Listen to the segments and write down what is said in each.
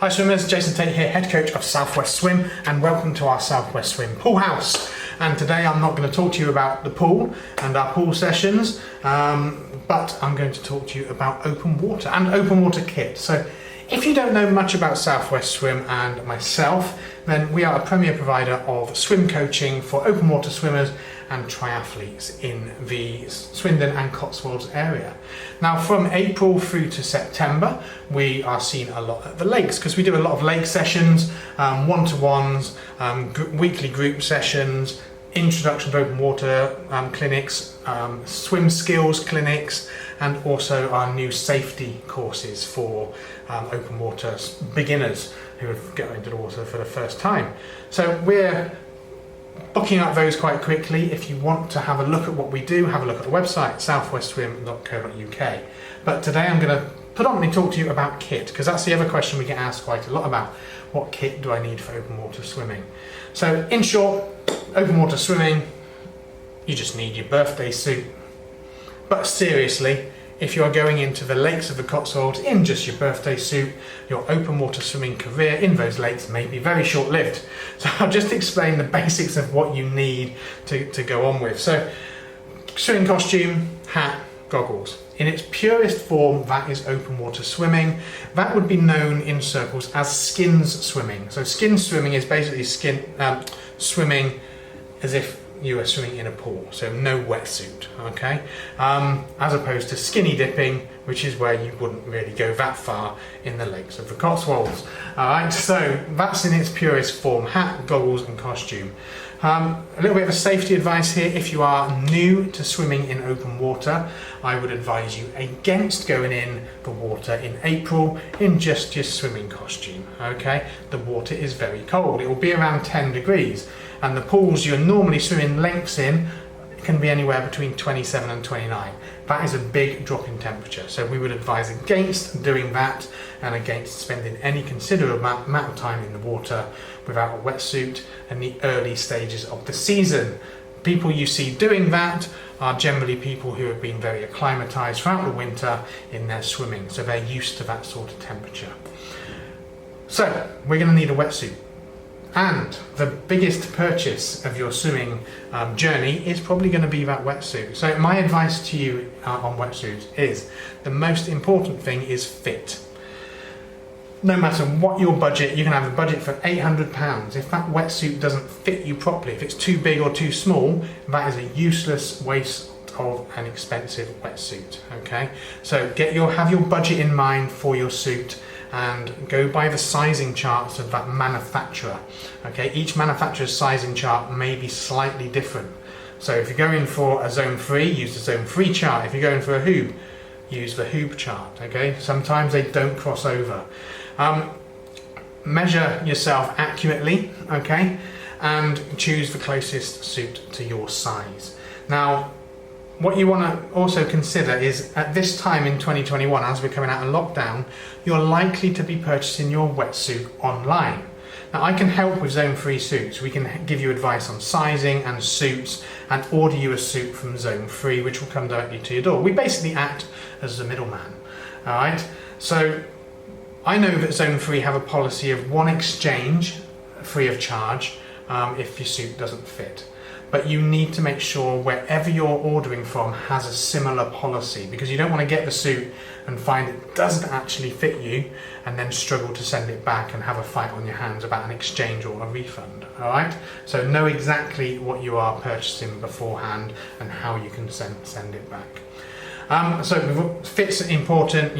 Hi swimmers, Jason Tait here, head coach of Southwest Swim, and welcome to our Southwest Swim pool house. And today I'm not going to talk to you about the pool and our pool sessions, but I'm going to talk to you about open water and open water kit. So if you don't know much about Southwest Swim and myself, then we are a premier provider of swim coaching for open water swimmers and triathletes in the Swindon and Cotswolds area. Now from April through to September we are seen a lot at the lakes because we do a lot of lake sessions, one-to-ones, weekly group sessions, introduction to open water clinics, swim skills clinics, and also our new safety courses for open water beginners who have got into the water for the first time. So we're booking up those quite quickly. If you want to have a look at what we do, have a look at the website southwestswim.co.uk. But today I'm going to predominantly talk to you about kit, because that's the other question we get asked quite a lot about. What kit do I need for open water swimming? So in short, open water swimming, you just need your birthday suit. But seriously, if you are going into the lakes of the Cotswolds in just your birthday suit, your open water swimming career in those lakes may be very short-lived. So I'll just explain the basics of what you need to go on with. So swimming costume, hat, goggles. In its purest form, that is open water swimming. That would be known in circles as skins swimming. So skins swimming is basically swimming as if you are swimming in a pool, so no wetsuit, okay? As opposed to skinny dipping, which is where you wouldn't really go that far in the lakes of the Cotswolds. Alright, so that's in its purest form, hat, goggles and costume. A little bit of a safety advice here: if you are new to swimming in open water, I would advise you against going in the water in April in just your swimming costume, okay? The water is very cold, it will be around 10 degrees, and the pools you're normally swimming lengths in can be anywhere between 27 and 29. That is a big drop in temperature, so we would advise against doing that and against spending any considerable amount of time in the water without a wetsuit in the early stages of the season. People you see doing that are generally people who have been very acclimatized throughout the winter in their swimming, so they're used to that sort of temperature. So we're going to need a wetsuit. And the biggest purchase of your swimming journey is probably going to be that wetsuit. So my advice to you on wetsuits is the most important thing is fit. No matter what your budget, you can have a budget for £800. If that wetsuit doesn't fit you properly, if it's too big or too small, that is a useless waste of an expensive wetsuit, okay? So have your budget in mind for your suit, and go by the sizing charts of that manufacturer. Okay, each manufacturer's sizing chart may be slightly different. So if you're going for a zone 3, use the zone 3 chart. If you're going for a hoob, use the hoob chart. Okay, sometimes they don't cross over. Measure yourself accurately, okay, and choose the closest suit to your size. Now, what you want to also consider is at this time in 2021, as we're coming out of lockdown, you're likely to be purchasing your wetsuit online. Now I can help with zone 3 suits. We can give you advice on sizing and suits and order you a suit from zone 3 which will come directly to your door. We basically act as the middleman. Alright, so I know that zone 3 have a policy of one exchange free of charge if your suit doesn't fit. But you need to make sure wherever you're ordering from has a similar policy, because you don't want to get the suit and find it doesn't actually fit you and then struggle to send it back and have a fight on your hands about an exchange or a refund. Alright, so know exactly what you are purchasing beforehand and how you can send it back. So fit's important.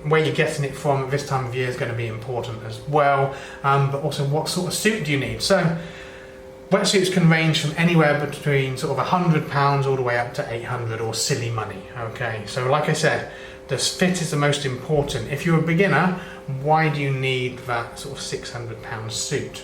Where you're getting it from at this time of year is going to be important as well, but also what sort of suit do you need. So wetsuits can range from anywhere between sort of £100 all the way up to £800 or silly money, okay? So like I said, the fit is the most important. If you're a beginner, why do you need that sort of £600 suit?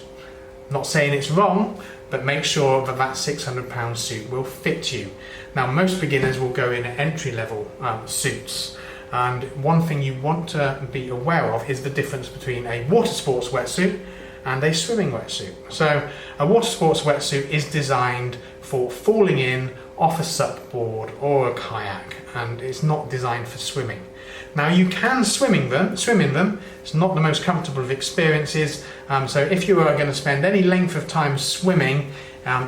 Not saying it's wrong, but make sure that that £600 suit will fit you. Now most beginners will go in entry-level suits. And one thing you want to be aware of is the difference between a water sports wetsuit and a swimming wetsuit. So a water sports wetsuit is designed for falling in off a sup board or a kayak, and it's not designed for swimming. Now you can swim in them. It's not the most comfortable of experiences. So if you are going to spend any length of time swimming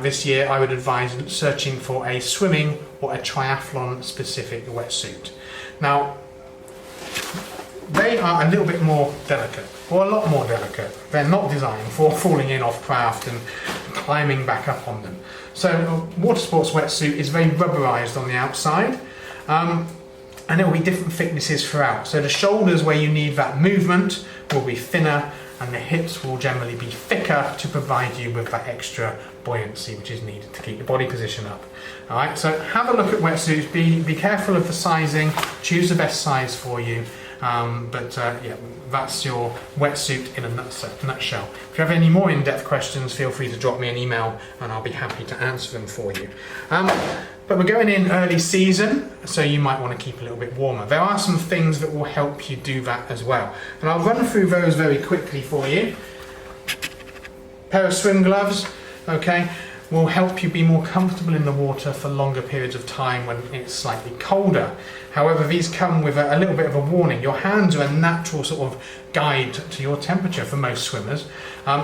this year, I would advise searching for a swimming or a triathlon specific wetsuit. Now they are a little bit more delicate, or a lot more delicate. They're not designed for falling in off craft and climbing back up on them. So a water sports wetsuit is very rubberized on the outside. And it will be different thicknesses throughout. So the shoulders where you need that movement will be thinner, and the hips will generally be thicker to provide you with that extra buoyancy which is needed to keep the body position up. Alright, so have a look at wetsuits, be careful of the sizing, choose the best size for you. Yeah, that's your wetsuit in a nutshell. If you have any more in-depth questions, feel free to drop me an email and I'll be happy to answer them for you. But we're going in early season, so you might want to keep a little bit warmer. There are some things that will help you do that as well. And I'll run through those very quickly for you. Pair of swim gloves, okay, will help you be more comfortable in the water for longer periods of time when it's slightly colder. However, these come with a little bit of a warning. Your hands are a natural sort of guide to your temperature for most swimmers.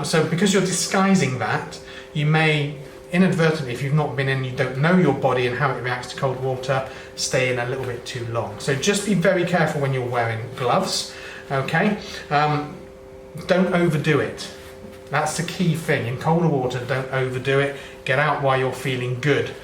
So because you're disguising that, you may inadvertently, if you've not been in, you don't know your body and how it reacts to cold water, stay in a little bit too long. So just be very careful when you're wearing gloves, okay? Don't overdo it. That's the key thing. In colder water, don't overdo it. Get out while you're feeling good.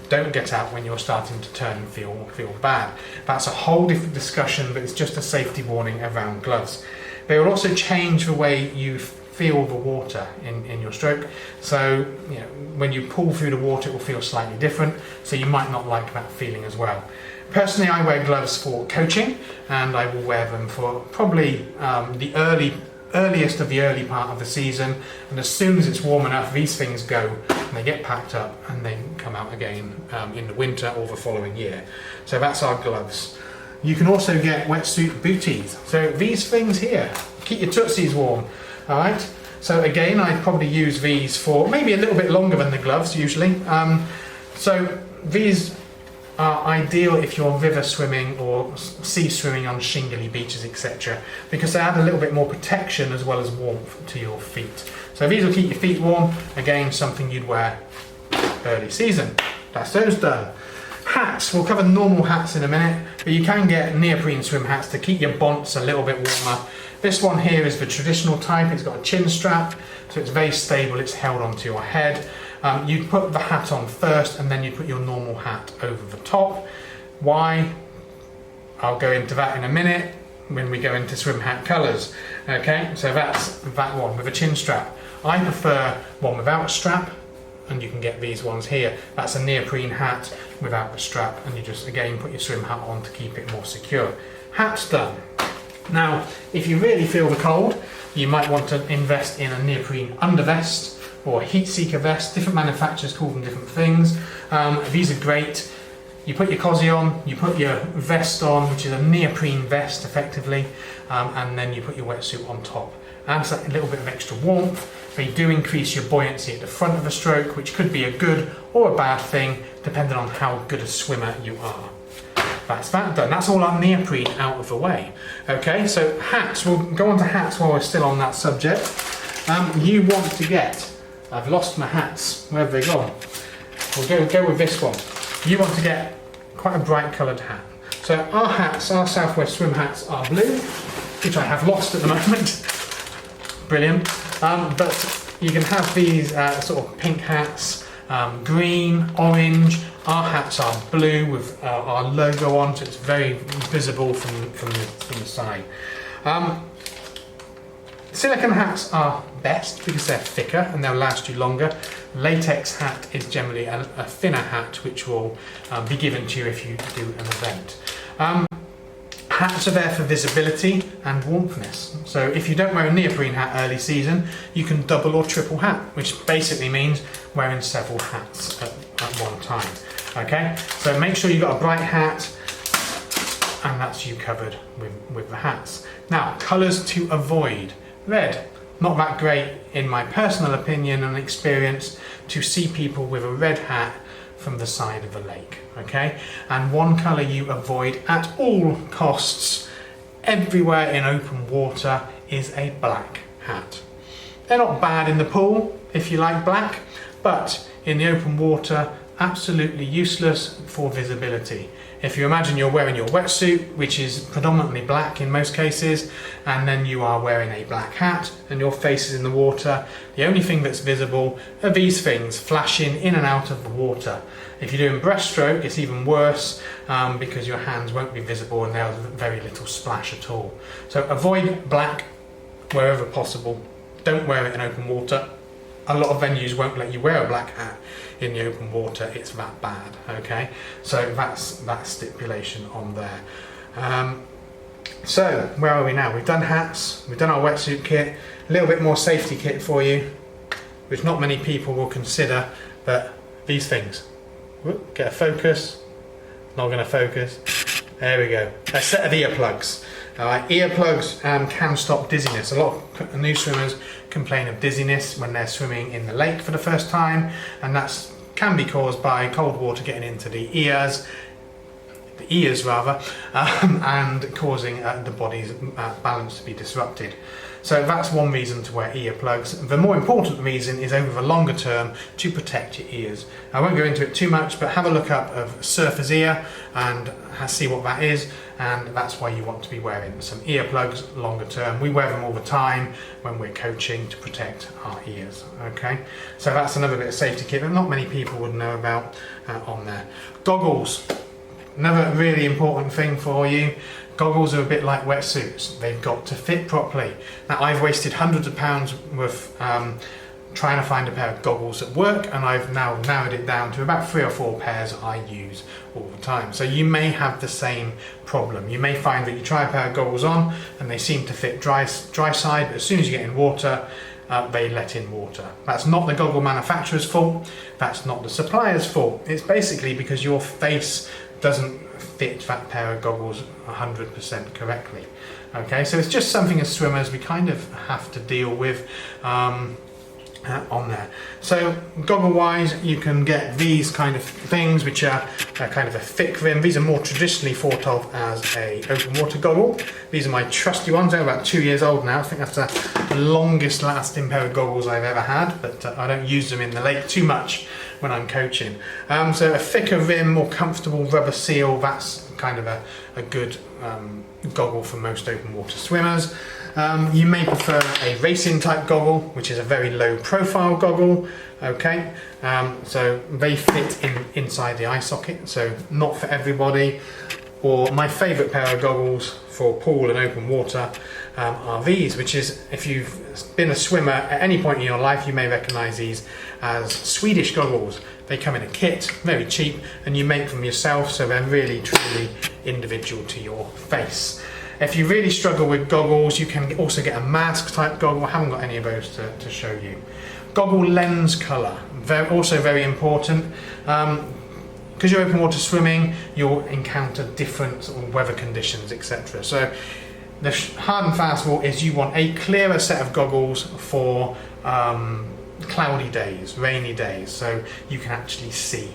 Don't get out when you're starting to turn and feel bad. That's a whole different discussion, but it's just a safety warning around gloves. They will also change the way you feel the water in your stroke. So you know, when you pull through the water, it will feel slightly different. So you might not like that feeling as well. Personally, I wear gloves for coaching, and I will wear them for probably the earliest of the early part of the season, and as soon as it's warm enough, these things go and they get packed up and they come out again in the winter or the following year. So that's our gloves. You can also get wetsuit booties. So these things here keep your tootsies warm. All right. So again, I'd probably use these for maybe a little bit longer than the gloves usually. So these are ideal if you're river swimming or sea swimming on shingly beaches, etc., because they add a little bit more protection as well as warmth to your feet. So these will keep your feet warm. Again, something you'd wear early season. That's those done. Hats, we'll cover normal hats in a minute, but you can get neoprene swim hats to keep your bonts a little bit warmer. This one here is the traditional type. It's got a chin strap, so it's very stable. It's held onto your head. You'd put the hat on first, and then you put your normal hat over the top. Why? I'll go into that in a minute when we go into swim hat colours. Okay, so that's that one with a chin strap. I prefer one without a strap, and you can get these ones here. That's a neoprene hat without the strap, and you just again put your swim hat on to keep it more secure. Hat's done. Now, if you really feel the cold, you might want to invest in a neoprene undervest or a heat seeker vest. Different manufacturers call them different things. These are great. You put your cozy on, you put your vest on, which is a neoprene vest effectively, and then you put your wetsuit on top. Adds a little bit of extra warmth. They do increase your buoyancy at the front of a stroke, which could be a good or a bad thing, depending on how good a swimmer you are. That's that done. That's all our neoprene out of the way. Okay, so hats. We'll go on to hats while we're still on that subject. You want to get... I've lost my hats. Where have they gone? We'll go with this one. You want to get quite a bright coloured hat. So our hats, our Southwest swim hats, are blue, which I have lost at the moment. Brilliant. But you can have these sort of pink hats, green, orange. Our hats are blue with our logo on, so it's very visible from the side. Silicone hats are best because they're thicker and they'll last you longer. Latex hat is generally a thinner hat which will be given to you if you do an event. Hats are there for visibility and warmthness. So if you don't wear a neoprene hat early season, you can double or triple hat, which basically means wearing several hats at one time. Okay, so make sure you've got a bright hat, and that's you covered with the hats. Now, colours to avoid. Red, not that great in my personal opinion and experience to see people with a red hat from the side of the lake, okay? And one colour you avoid at all costs everywhere in open water is a black hat. They're not bad in the pool if you like black, but in the open water, absolutely useless for visibility. If you imagine you're wearing your wetsuit, which is predominantly black in most cases, and then you are wearing a black hat and your face is in the water, the only thing that's visible are these things flashing in and out of the water. If you're doing breaststroke, it's even worse because your hands won't be visible and there's very little splash at all. So avoid black wherever possible. Don't wear it in open water. A lot of venues won't let you wear a black hat in the open water. It's that bad, okay? So that's that stipulation on there. So where are we now? We've done hats, we've done our wetsuit kit, a little bit more safety kit for you, which not many people will consider, but these things. Whoop, get a focus, not going to focus. There we go. A set of earplugs. Earplugs can stop dizziness. A lot of new swimmers complain of dizziness when they're swimming in the lake for the first time, and that can be caused by cold water getting into the ears and causing the body's balance to be disrupted. So that's one reason to wear earplugs. The more important reason is over the longer term to protect your ears. I won't go into it too much, but have a look up of surfer's ear and see what that is, and that's why you want to be wearing some earplugs longer term. We wear them all the time when we're coaching to protect our ears, okay? So that's another bit of safety kit that not many people would know about on there. Goggles, another really important thing for you. Goggles are a bit like wetsuits. They've got to fit properly. Now, I've wasted hundreds of pounds with trying to find a pair of goggles that work, and I've now narrowed it down to about 3 or 4 pairs I use all the time. So you may have the same problem. You may find that you try a pair of goggles on and they seem to fit dry side, but as soon as you get in water, they let in water. That's not the goggle manufacturer's fault. That's not the supplier's fault. It's basically because your face doesn't fit that pair of goggles 100% correctly. Okay, so it's just something as swimmers we kind of have to deal with on there. So goggle wise, you can get these kind of things which are kind of a thick rim. These are more traditionally thought of as a open water goggle. These are my trusty ones. They're about 2 years old now. I think that's the longest lasting pair of goggles I've ever had, but I don't use them in the lake too much when I'm coaching. So a thicker rim, more comfortable rubber seal, that's kind of a good goggle for most open water swimmers. You may prefer a racing type goggle, which is a very low profile goggle, okay? So they fit inside the eye socket, so not for everybody. Or my favourite pair of goggles for pool and open water are these, which is, if you've been a swimmer at any point in your life, you may recognise these as Swedish goggles. They come in a kit, very cheap, and you make them yourself, so they're really truly individual to your face. If you really struggle with goggles, you can also get a mask type goggle. I haven't got any of those to show you. Goggle lens colour, also very important. Because you're open water swimming, you'll encounter different sort of weather conditions, etc. So the hard and fast rule is you want a clearer set of goggles for cloudy days, rainy days, so you can actually see.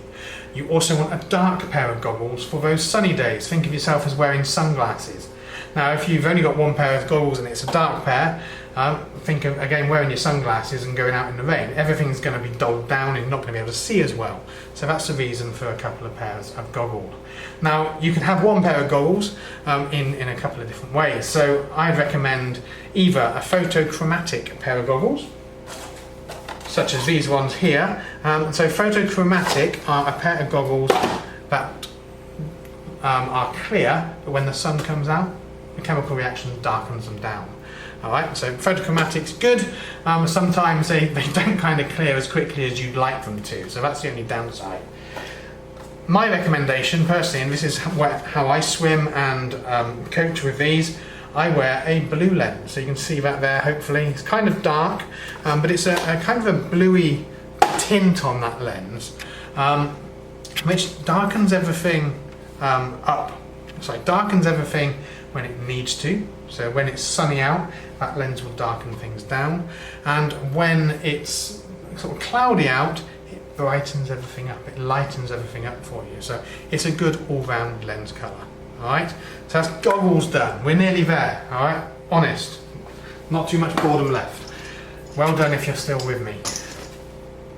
You also want a dark pair of goggles for those sunny days. Think of yourself as wearing sunglasses. Now, if you've only got one pair of goggles and it's a dark pair, think of, again, wearing your sunglasses and going out in the rain. Everything's going to be dulled down and you're not going to be able to see as well. So that's the reason for a couple of pairs of goggles. Now, you can have one pair of goggles in a couple of different ways. So I'd recommend either a photochromatic pair of goggles, such as these ones here. So photochromatic are a pair of goggles that are clear, but when the sun comes out, the chemical reaction darkens them down. Alright, so photochromatic's good. Sometimes they don't kind of clear as quickly as you'd like them to, so that's the only downside. My recommendation personally, and this is how I swim and coach with these, I wear a blue lens. So you can see that there, hopefully. It's kind of dark, but it's a kind of a bluey tint on that lens, which darkens everything darkens everything when it needs to. So when it's sunny out, that lens will darken things down, and when it's sort of cloudy out, brightens everything up, it lightens everything up for you. So it's a good all-round lens colour. Alright, so that's goggles done. We're nearly there, alright? Honest. Not too much boredom left. Well done if you're still with me.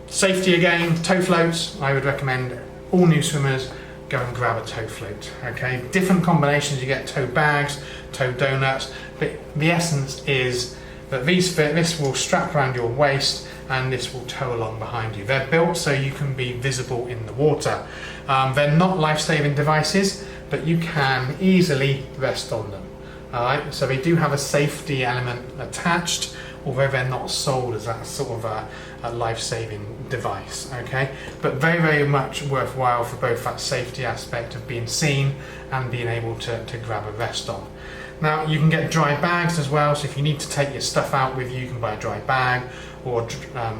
Safety again, toe floats. I would recommend all new swimmers go and grab a toe float. Okay, different combinations, you get toe bags, toe donuts, but the essence is that these fit, this will strap around your waist and this will tow along behind you. They're built so you can be visible in the water. They're not life-saving devices, but you can easily rest on them. Alright, so they do have a safety element attached, although they're not sold as that sort of a life-saving device, okay? But very, very much worthwhile for both that safety aspect of being seen and being able to grab a rest on. Now, you can get dry bags as well, so if you need to take your stuff out with you, you can buy a dry bag or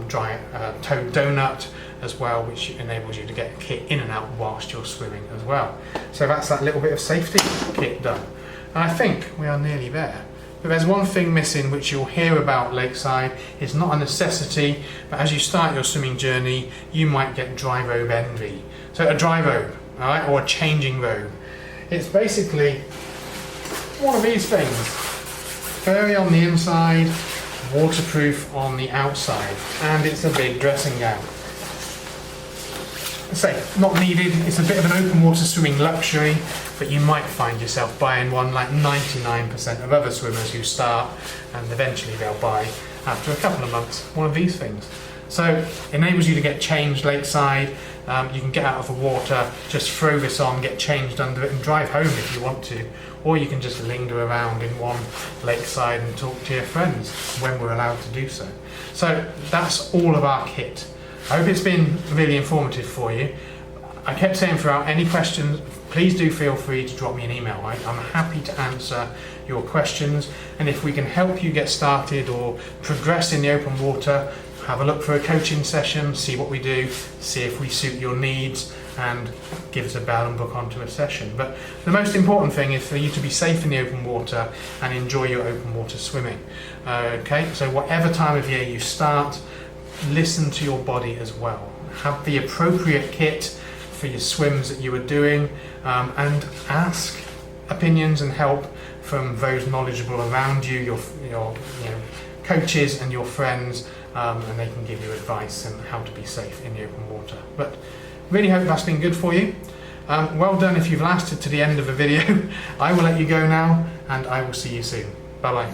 dry toe donut as well, which enables you to get kit in and out whilst you're swimming as well. So that's that little bit of safety kit done. And I think we are nearly there. But there's one thing missing which you'll hear about lakeside. It's not a necessity, but as you start your swimming journey, you might get dry robe envy. So a dry robe, all right, or a changing robe. It's basically one of these things. Furry on the inside, waterproof on the outside, and it's a big dressing gown. Say, not needed, it's a bit of an open water swimming luxury, but you might find yourself buying one like 99% of other swimmers who start, and eventually they'll buy, after a couple of months, one of these things. So it enables you to get changed lakeside, you can get out of the water, just throw this on, get changed under it and drive home if you want to, or you can just linger around in one lakeside and talk to your friends when we're allowed to do so. So that's all of our kit. I hope it's been really informative for you. I kept saying throughout, any questions, please do feel free to drop me an email. I'm happy to answer your questions, and if we can help you get started or progress in the open water, have a look for a coaching session, see what we do, see if we suit your needs, and give us a bell and book onto a session. But the most important thing is for you to be safe in the open water and enjoy your open water swimming. Okay, so whatever time of year you start, listen to your body as well. Have the appropriate kit for your swims that you are doing, and ask opinions and help from those knowledgeable around you, your coaches and your friends, and they can give you advice on how to be safe in the open water. But really hope that's been good for you. Well done if you've lasted to the end of the video. I will let you go now, and I will see you soon. Bye bye.